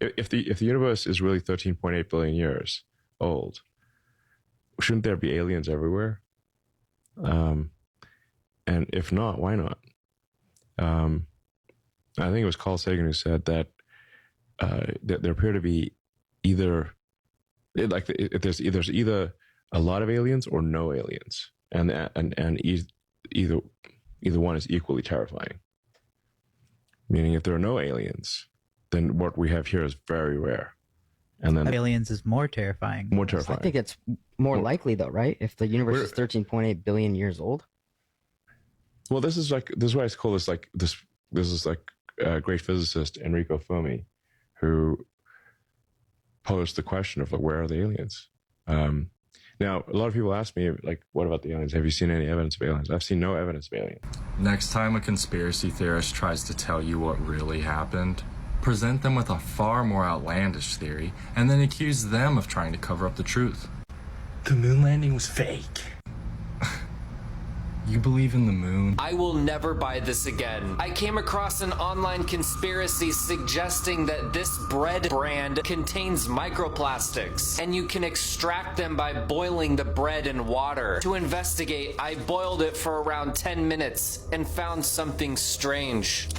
if the universe is really 13.8 billion years old, shouldn't there be aliens everywhere? And if not, why not? I think it was Carl Sagan who said that there appear to be either there's either a lot of aliens or no aliens, and either one is equally terrifying. Meaning, if there are no aliens, then what we have here is very rare. And then aliens is more terrifying. More terrifying. I think it's more likely though, right? If the universe is 13.8 billion years old. Well, this is why I call this like this. This is like a great physicist Enrico Fermi, who posed the question of like, where are the aliens? Now, a lot of people ask me, like, what about the aliens? Have you seen any evidence of aliens? I've seen no evidence of aliens. Next time a conspiracy theorist tries to tell you what really happened, present them with a far more outlandish theory, and then accuse them of trying to cover up the truth. The moon landing was fake. You believe in the moon? I will never buy this again. I came across an online conspiracy suggesting that this bread brand contains microplastics and you can extract them by boiling the bread in water. To investigate, I boiled it for around 10 minutes and found something strange.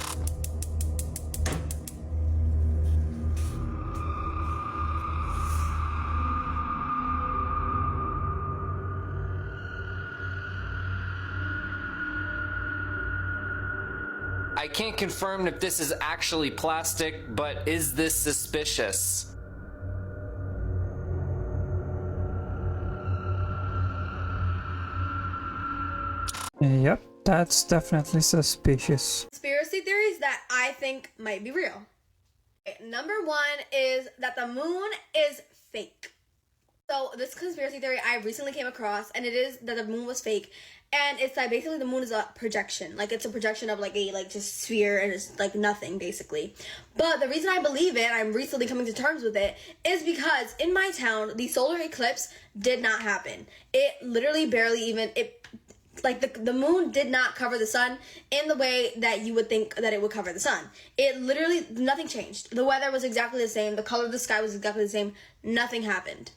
I can't confirm if this is actually plastic, but is this suspicious? Yep, that's definitely suspicious. Conspiracy theories that I think might be real. Number one is that the moon is fake. So this conspiracy theory I recently came across, and it is that the moon was fake. And it's like basically the moon is a projection. Like it's a projection of like a just sphere, and it's like nothing basically. But the reason I believe it, I'm recently coming to terms with it, is because in my town, the solar eclipse did not happen. It literally barely even, like the moon did not cover the sun in the way that you would think that it would cover the sun. It literally, nothing changed. The weather was exactly the same. The color of the sky was exactly the same. Nothing happened.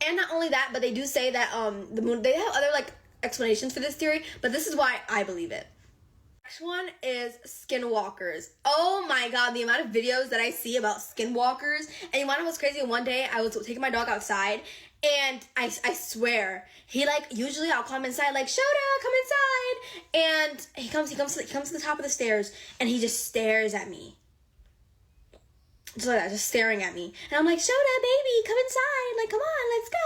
And not only that, but they do say that the moon, they have other like explanations for this theory, but this is why I believe it. Next one is skinwalkers. Oh my god, the amount of videos that I see about skinwalkers. And you wanna know what's crazy? One day I was taking my dog outside, and I swear, he like, usually I'll come inside like, Shoda, come inside. And he comes to the top of the stairs, and he just stares at me. Just like that, just staring at me. And I'm like, Shoda, baby, come inside. Like, come on, let's go.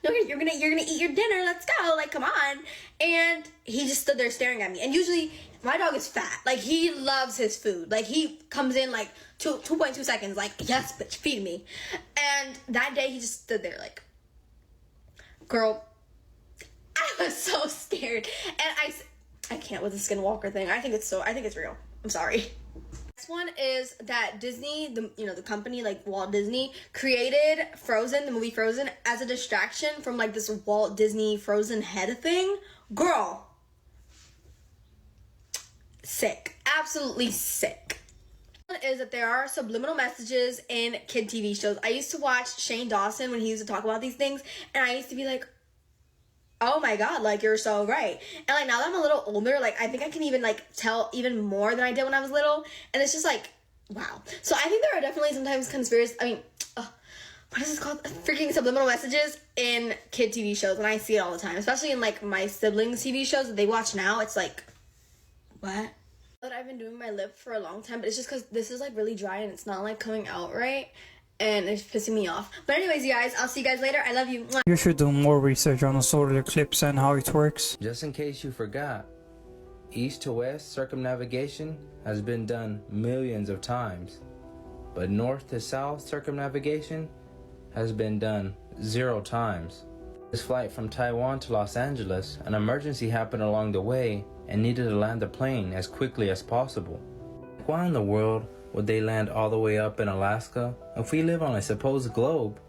No, you're gonna eat your dinner. Let's go. Like, come on. And he just stood there staring at me. And usually, my dog is fat. Like, he loves his food. Like, he comes in like 2.2 seconds. Like, yes, bitch, feed me. And that day, he just stood there like, girl, I was so scared. And I can't with the skinwalker thing. I think it's real. I'm sorry. Next one is that Disney, the company like Walt Disney, created Frozen, the movie Frozen, as a distraction from like this Walt Disney Frozen head thing. Girl, sick, absolutely sick. One is that there are subliminal messages in kid TV shows. I used to watch Shane Dawson when he used to talk about these things, and I used to be like, oh my god, like, you're so right. And like, now that I'm a little older, like, I think I can even like tell even more than I did when I was little, and it's just like, wow. So I think there are definitely sometimes what is this called? Freaking subliminal messages in kid TV shows, and I see it all the time, especially in like my siblings' TV shows that they watch now. It's like, what? But I've been doing my lip for a long time, but it's just because this is like really dry and it's not like coming out right. And it's pissing me off. But anyways, you guys, I'll see you guys later. I love you. You should do more research on the solar eclipse and how it works. Just in case you forgot, east to west circumnavigation has been done millions of times, but north to south circumnavigation has been done 0 times. This flight from Taiwan to Los Angeles, an emergency happened along the way and needed to land the plane as quickly as possible. Why in the world would they land all the way up in Alaska if we live on a supposed globe?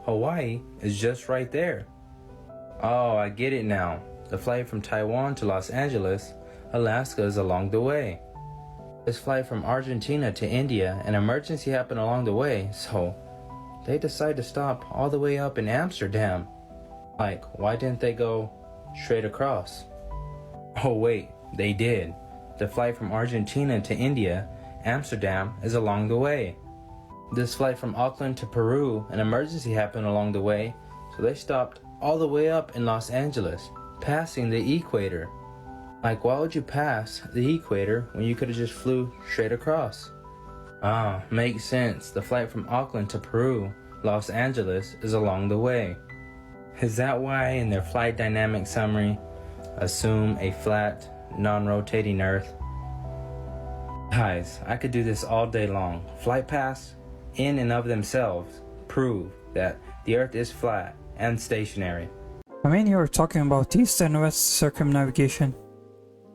Hawaii is just right there. Oh, I get it now. The flight from Taiwan to Los Angeles, Alaska is along the way. This flight from Argentina to India, an emergency happened along the way, so they decided to stop all the way up in Amsterdam. Like, why didn't they go straight across? Oh wait, they did. The flight from Argentina to India, Amsterdam, is along the way. This flight from Auckland to Peru, an emergency happened along the way, so they stopped all the way up in Los Angeles, passing the equator. Like, why would you pass the equator when you could have just flew straight across? Ah, makes sense. The flight from Auckland to Peru, Los Angeles, is along the way. Is that why in their flight dynamic summary, assume a flat, non-rotating Earth? Guys, I could do this all day long. Flight paths, in and of themselves, prove that the Earth is flat and stationary. I mean, you're talking about east and west circumnavigation.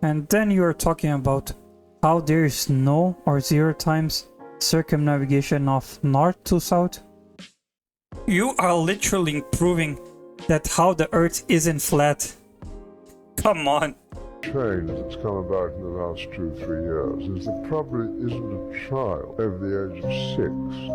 And then you're talking about how there is no or 0 times circumnavigation of north to south. You are literally proving that how the Earth isn't flat. Come on. Change that's come about in the last 2 or 3 years is there probably isn't a child over the age of 6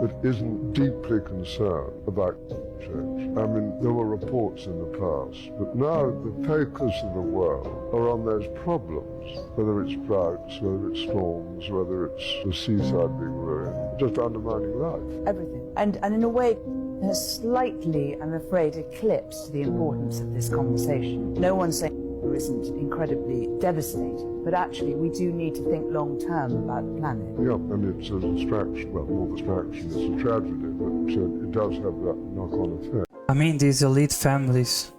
that isn't deeply concerned about change. I mean, there were reports in the past, but now the focus of the world are on those problems, whether it's droughts, whether it's storms, whether it's the seaside being ruined, just undermining life. Everything. And in a way, has slightly, I'm afraid, eclipsed the importance of this conversation. No one's saying isn't incredibly devastating, but actually we do need to think long term about the planet. Yeah, I mean, it's a distraction, well, more distraction, it's a tragedy, but it does have that knock-on effect. I mean, these elite families.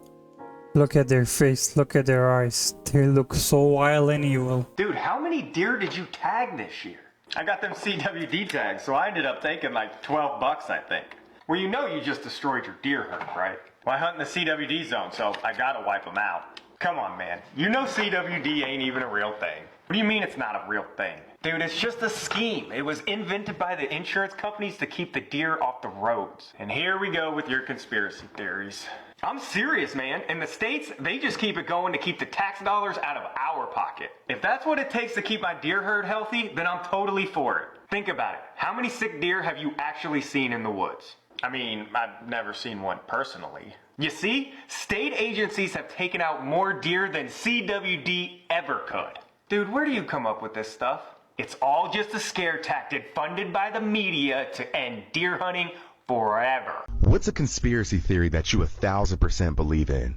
Look at their face, look at their eyes. They look so wild and evil. Dude, how many deer did you tag this year? I got them CWD tags, so I ended up thinking like 12 bucks, I think. Well, you know you just destroyed your deer herd, right? Well, I hunt in the CWD zone, so I gotta wipe them out. Come on, man. You know CWD ain't even a real thing. What do you mean it's not a real thing? Dude, it's just a scheme. It was invented by the insurance companies to keep the deer off the roads. And here we go with your conspiracy theories. I'm serious, man. In the States, they just keep it going to keep the tax dollars out of our pocket. If that's what it takes to keep my deer herd healthy, then I'm totally for it. Think about it. How many sick deer have you actually seen in the woods? I mean, I've never seen one personally. You see, state agencies have taken out more deer than CWD ever could. Dude, where do you come up with this stuff? It's all just a scare tactic funded by the media to end deer hunting forever. What's a conspiracy theory that you 1000% believe in?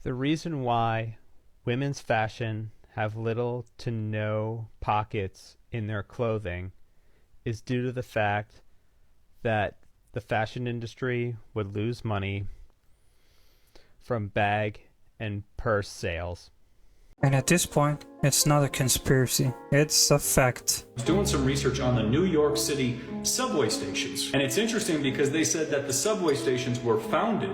The reason why women's fashion have little to no pockets in their clothing is due to the fact that the fashion industry would lose money from bag and purse sales. And at this point, it's not a conspiracy, it's a fact. I was doing some research on the New York City subway stations. And it's interesting because they said that the subway stations were founded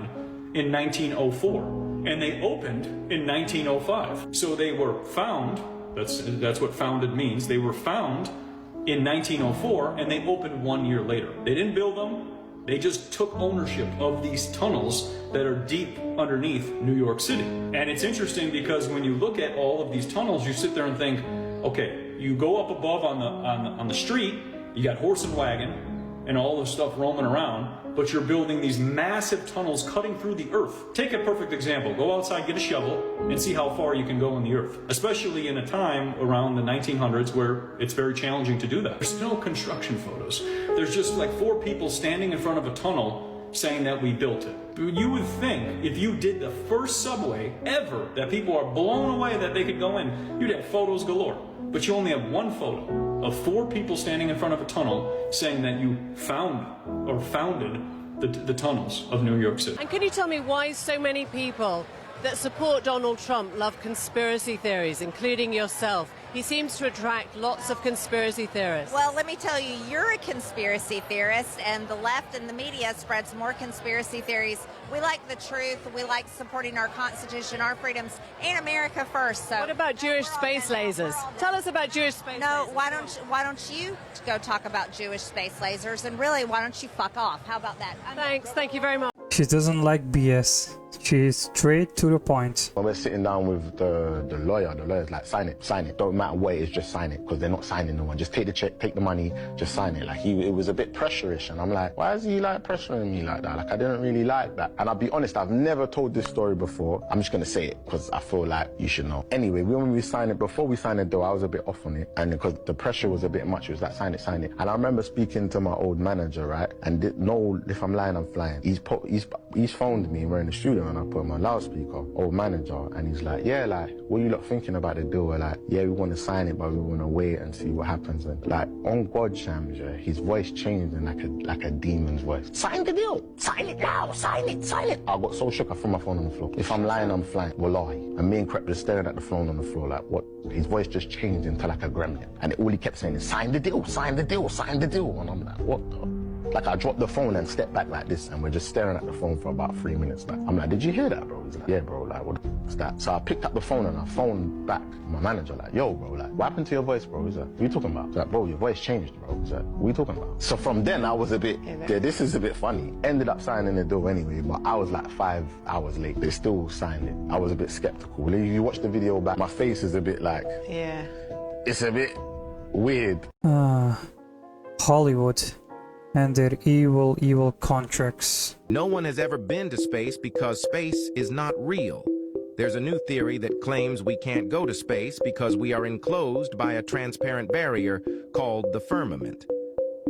in 1904 and they opened in 1905. So they were found, that's what founded means, they were found in 1904 and they opened 1 year later. They didn't build them. They just took ownership of these tunnels that are deep underneath New York City. And it's interesting because when you look at all of these tunnels, you sit there and think, okay, you go up above on the street, you got horse and wagon and all this stuff roaming around, but you're building these massive tunnels cutting through the earth. Take a perfect example. Go outside, get a shovel, and see how far you can go in the earth. Especially in a time around the 1900s where it's very challenging to do that. There's no construction photos. There's just like 4 people standing in front of a tunnel saying that we built it. You would think if you did the first subway ever that people are blown away that they could go in, you'd have photos galore. But you only have one photo of 4 people standing in front of a tunnel saying that you found or founded the tunnels of New York City. And can you tell me why so many people that support Donald Trump love conspiracy theories, including yourself? He seems to attract lots of conspiracy theorists. Well, let me tell you, you're a conspiracy theorist, and the left and the media spreads more conspiracy theories. We like the truth. We like supporting our Constitution, our freedoms, and America first. So, what about Jewish space lasers? Tell us about Jewish space lasers. No, why don't you go talk about Jewish space lasers? And really, why don't you fuck off? How about that? Thanks. Thank you very much. She doesn't like BS. She's straight to the point. When we're sitting down with the lawyer's like, sign it. Don't matter what it is, just sign it. Because they're not signing no one. Just take the check, take the money, just sign it. Like, it was a bit pressure-ish. And I'm like, why is he like pressuring me like that? Like, I didn't really like that. And I'll be honest, I've never told this story before. I'm just going to say it because I feel like you should know. Anyway, when we signed it, before we signed it though, I was a bit off on it. And because the pressure was a bit much, it was like, sign it. And I remember speaking to my old manager, right? And no, if I'm lying, I'm flying. He's phoned me, we're in the studio, and I put him on loudspeaker, old manager, and he's like, yeah, like, what are you lot thinking about the deal? We're like, yeah, we want to sign it, but we want to wait and see what happens. And like, on God, Shams, yeah, his voice changed in like a demon's voice. Sign the deal! Sign it now! Sign it! I got so shook, I threw my phone on the floor. If I'm lying, I'm flying. Wallahi. And me and Crep just staring at the phone on the floor, like, what? His voice just changed into like a gremlin. And all he kept saying is, sign the deal, sign the deal, sign the deal. And I'm like, what the? Like, I dropped the phone and stepped back like this, and we're just staring at the phone for about 3 minutes. Like, I'm like, did you hear that, bro? He's like, yeah, bro, like, what the f*** is that? So I picked up the phone and I phoned back my manager, like, yo, bro, like, what happened to your voice, bro? He's like, what are you talking about? He's like, bro, your voice changed, bro. He's like, what are you talking about? So from then, I was a bit, yeah, this is a bit funny. Ended up signing the deal anyway, but I was like 5 hours late. They still signed it. I was a bit skeptical. If you watch the video back, my face is a bit like, yeah, it's a bit weird. Hollywood and their evil contracts. No one has ever been to space because space is not real. There's a new theory that claims we can't go to space because we are enclosed by a transparent barrier called the firmament.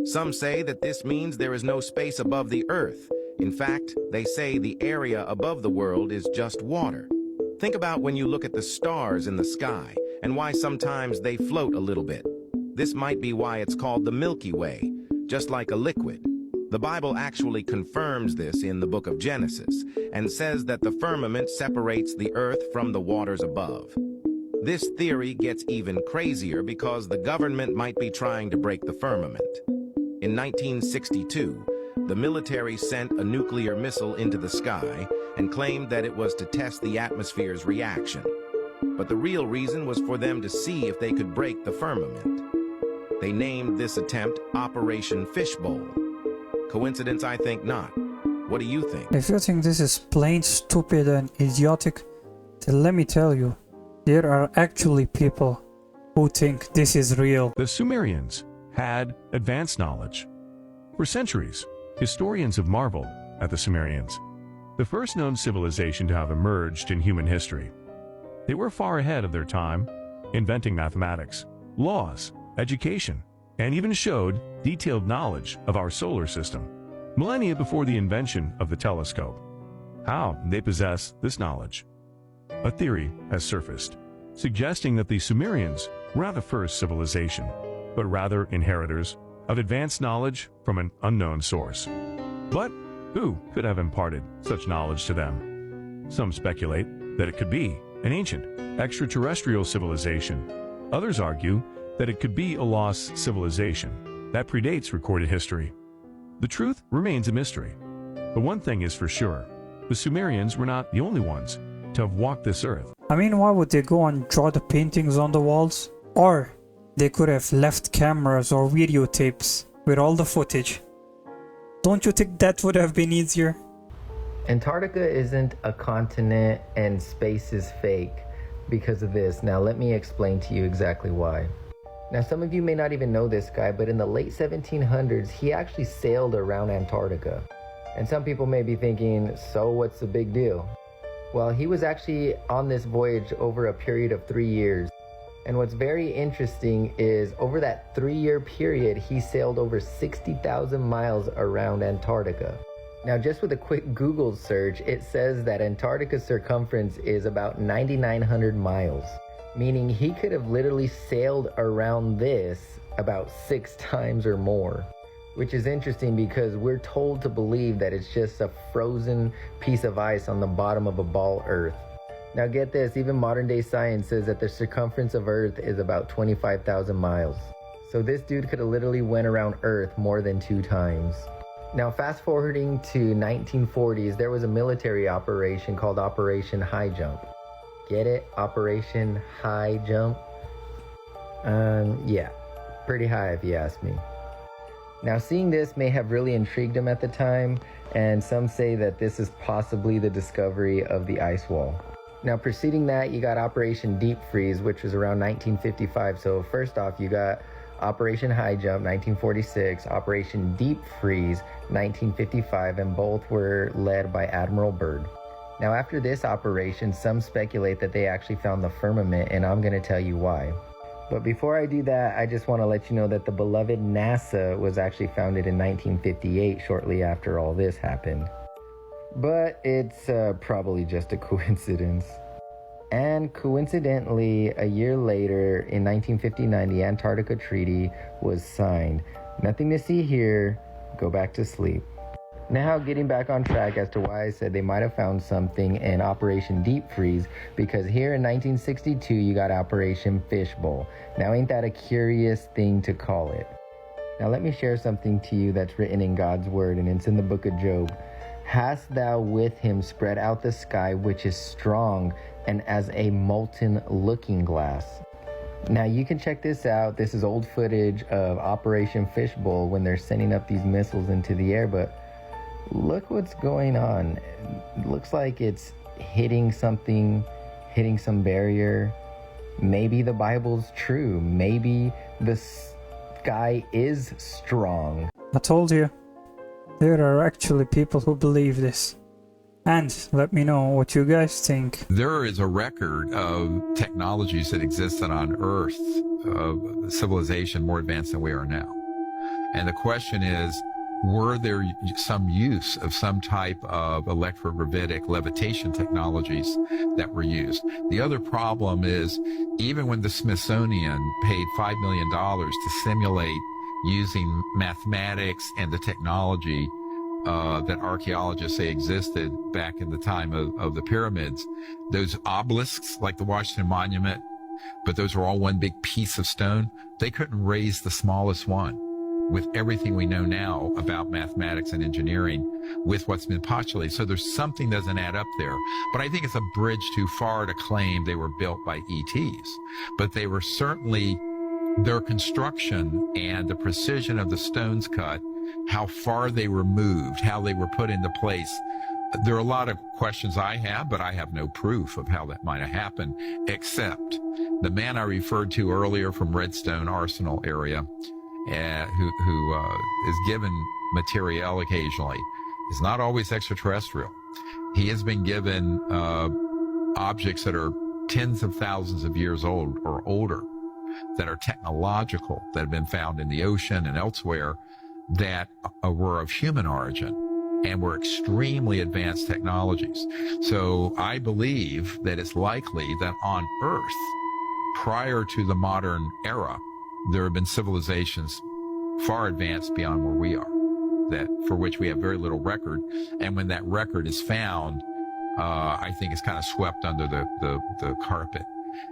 Some say that this means there is no space above the Earth. In fact, they say the area above the world is just water. Think about when you look at the stars in the sky and why sometimes they float a little bit. This might be why it's called the Milky Way, just like a liquid. The Bible actually confirms this in the book of Genesis and says that the firmament separates the earth from the waters above. This theory gets even crazier because the government might be trying to break the firmament. In 1962, the military sent a nuclear missile into the sky and claimed that it was to test the atmosphere's reaction. But the real reason was for them to see if they could break the firmament. They named this attempt Operation Fishbowl. Coincidence? I think not. What do you think? If you think this is plain stupid and idiotic, then let me tell you, there are actually people who think this is real. The Sumerians had advanced knowledge. For centuries, historians have marveled at the Sumerians, the first known civilization to have emerged in human history. They were far ahead of their time, inventing mathematics, laws, education, and even showed detailed knowledge of our solar system, millennia before the invention of the telescope. How did they possess this knowledge? A theory has surfaced, suggesting that the Sumerians were not the first civilization, but rather inheritors of advanced knowledge from an unknown source. But who could have imparted such knowledge to them? Some speculate that it could be an ancient extraterrestrial civilization. Others argue that it could be a lost civilization that predates recorded history. The truth remains a mystery, but one thing is for sure, the Sumerians were not the only ones to have walked this earth. I mean, why would they go and draw the paintings on the walls? Or they could have left cameras or videotapes with all the footage. Don't you think that would have been easier? Antarctica isn't a continent and space is fake because of this. Now let me explain to you exactly why. Now some of you may not even know this guy, but in the late 1700s, he actually sailed around Antarctica. And some people may be thinking, so what's the big deal? Well, he was actually on this voyage over a period of 3 years. And what's very interesting is over that 3-year period, he sailed over 60,000 miles around Antarctica. Now, just with a quick Google search, it says that Antarctica's circumference is about 9,900 miles, meaning he could have literally sailed around this about 6 times or more, which is interesting because we're told to believe that it's just a frozen piece of ice on the bottom of a ball Earth. Now get this, even modern day science says that the circumference of Earth is about 25,000 miles. So this dude could have literally went around Earth more than 2 times. Now fast forwarding to 1940s, there was a military operation called Operation High Jump. Get it? Operation High Jump? Yeah, pretty high if you ask me. Now, seeing this may have really intrigued him at the time, and some say that this is possibly the discovery of the ice wall. Now, preceding that, you got Operation Deep Freeze, which was around 1955. So first off, you got Operation High Jump, 1946, Operation Deep Freeze, 1955, and both were led by Admiral Byrd. Now, after this operation, some speculate that they actually found the firmament, and I'm going to tell you why. But before I do that, I just want to let you know that the beloved NASA was actually founded in 1958, shortly after all this happened. But it's probably just a coincidence. And coincidentally, a year later, in 1959, the Antarctica Treaty was signed. Nothing to see here. Go back to sleep. Now, getting back on track as to why I said they might have found something in Operation Deep Freeze, because here in 1962, you got Operation Fishbowl. Now, ain't that a curious thing to call it? Now, let me share something to you that's written in God's Word, and it's in the book of Job. Hast thou with him spread out the sky, which is strong, and as a molten looking glass. Now, you can check this out. This is old footage of Operation Fishbowl when they're sending up these missiles into the air, but look what's going on. It looks like it's hitting something, hitting some barrier. Maybe the Bible's true. Maybe the sky is strong. I told you. There are actually people who believe this. And let me know what you guys think. There is a record of technologies that existed on Earth, of civilization more advanced than we are now. And the question is, were there some use of some type of electrogravitic levitation technologies that were used? The other problem is, even when the Smithsonian paid $5 million to simulate using mathematics and the technology that archaeologists say existed back in the time of the pyramids, those obelisks like the Washington Monument, but those were all one big piece of stone, they couldn't raise the smallest one. With everything we know now about mathematics and engineering, with what's been postulated. So there's something doesn't add up there. But I think it's a bridge too far to claim they were built by ETs. But they were certainly, their construction and the precision of the stones cut, how far they were moved, how they were put into place. There are a lot of questions I have, but I have no proof of how that might have happened, except the man I referred to earlier from Redstone Arsenal area, who is given material occasionally, is not always extraterrestrial. He has been given objects that are tens of thousands of years old or older, that are technological, that have been found in the ocean and elsewhere, that were of human origin and were extremely advanced technologies. So I believe that it's likely that on Earth, prior to the modern era, there have been civilizations far advanced beyond where we are, that for which we have very little record. And when that record is found, I think it's kind of swept under the carpet.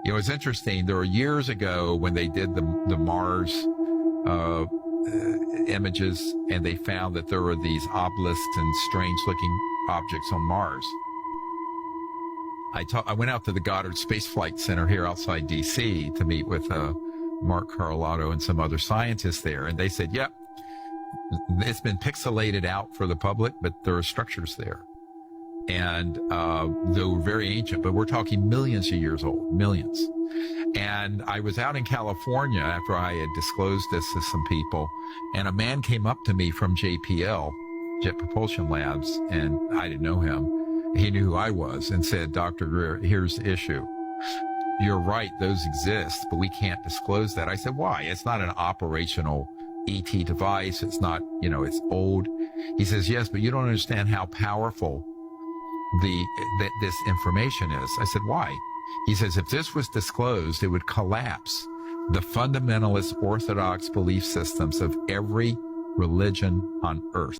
You know, it's interesting. There were years ago when they did the Mars images, and they found that there were these obelisks and strange-looking objects on Mars. I went out to the Goddard Space Flight Center here outside D.C. to meet with Mark Carlotta and some other scientists there, and they said, yep, it's been pixelated out for the public, but there are structures there. And they were very ancient, but we're talking millions of years old, millions. And I was out in California after I had disclosed this to some people, and a man came up to me from JPL, Jet Propulsion Labs, and I didn't know him. He knew who I was and said, Dr. Greer, here's the issue. You're right, those exist, but we can't disclose that. I said, why? It's not an operational ET device. It's not, you know, it's old. He says, yes, but you don't understand how powerful this information is. I said, why? He says, if this was disclosed, it would collapse the fundamentalist orthodox belief systems of every religion on earth.